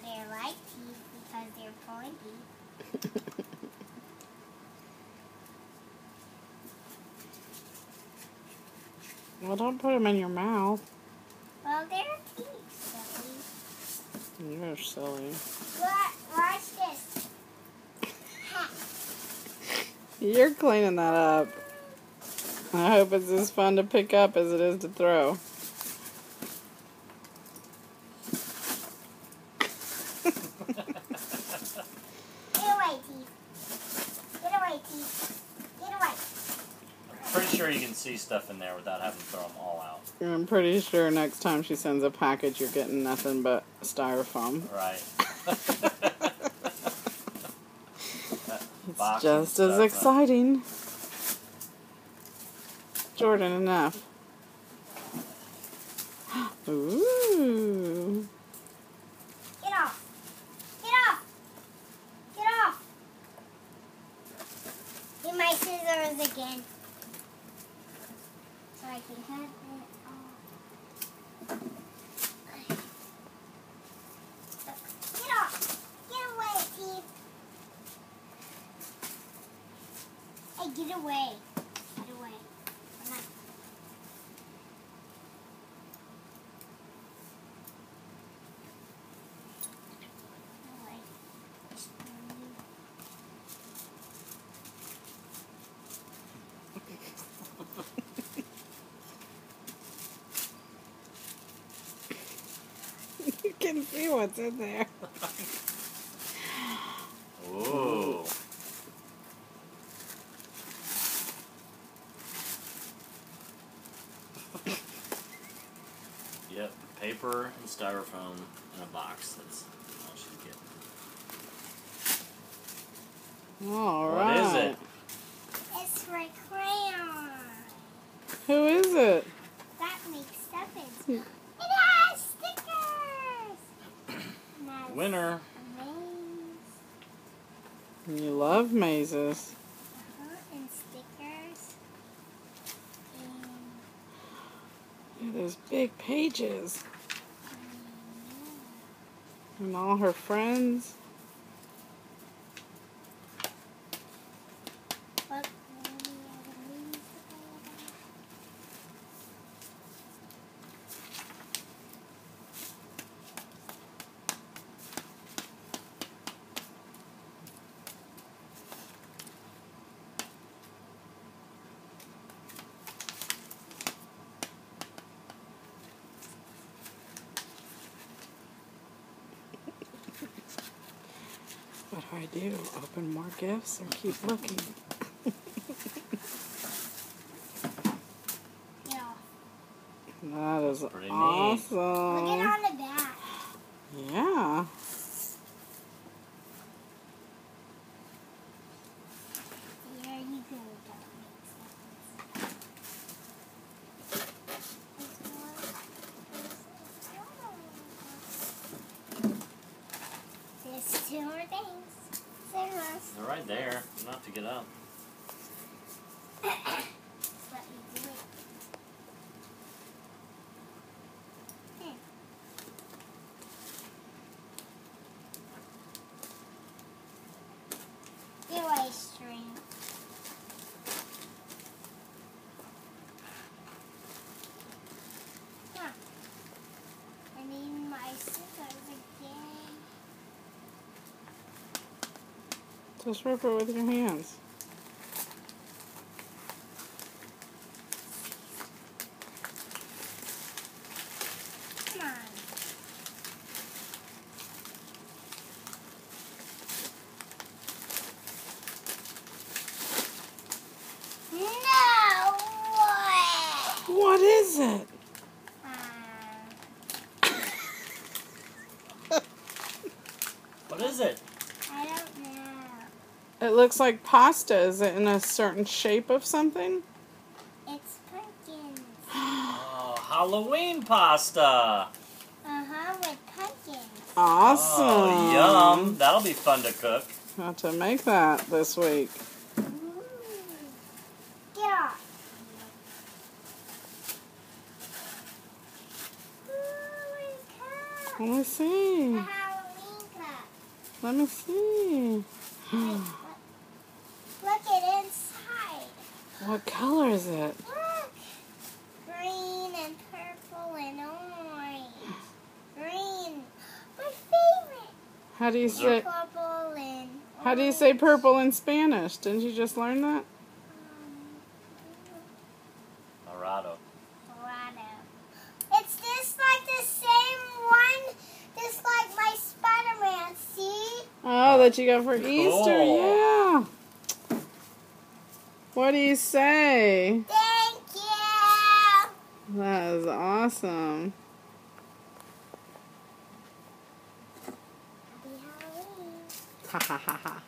they're like teeth because they're pointy. Well, don't put them in your mouth. Well, they're teeth, silly. You're silly. Watch this. Ha. You're cleaning that up. I hope it's as fun to pick up as it is to throw. Get away, teeth. Get away, teeth. Get away. Pretty sure you can see stuff in there without having to throw them all out. I'm pretty sure next time she sends a package, you're getting nothing but styrofoam. Right. It's just as exciting. Jordan, enough. Ooh. Get off. Get off. Get off. Get my scissors again. So I can cut it off. Get off. Get away, teeth. Hey, get away. Get away. Come on. Get away. You can see what's in there. Ooh. Yep, paper and styrofoam in a box. That's all she's getting. All What right. is it? It's my crayon. Who is it? That makes stuffings. It has stickers. And has Winner. a maze. You love mazes. And stickers. And Yeah, those big pages. And all her friends. what? What do I do? Open more gifts or keep looking? Yeah. That is Pretty neat. awesome. Look at on the back. Yeah. There you go. There's two more things. Scissors. They're right there. You don't have to get up. Let me do it. Get away, string. Huh. I need my scissors again. Just rip it with your hands. Come on. No way! What is it? What is it? I don't know. It looks like pasta. Is it in a certain shape of something? It's pumpkins. Oh, Halloween pasta. With pumpkins. Awesome. Oh, yum. That'll be fun to cook. Have to make that this week. Ooh. Get off. Holy cow. Let me see. The Halloween Let me see. Look it inside. What color is it? Look. Green and purple and orange. Green. My favorite. How do you say Purple and How do you say purple in Spanish? Didn't you just learn that? Morado. Dorado. It's just like the same one, just like my Spider-Man, see? Oh, that you got for Easter, Cool. yeah. What do you say? Thank you. That is awesome. Happy Halloween. Ha ha ha ha.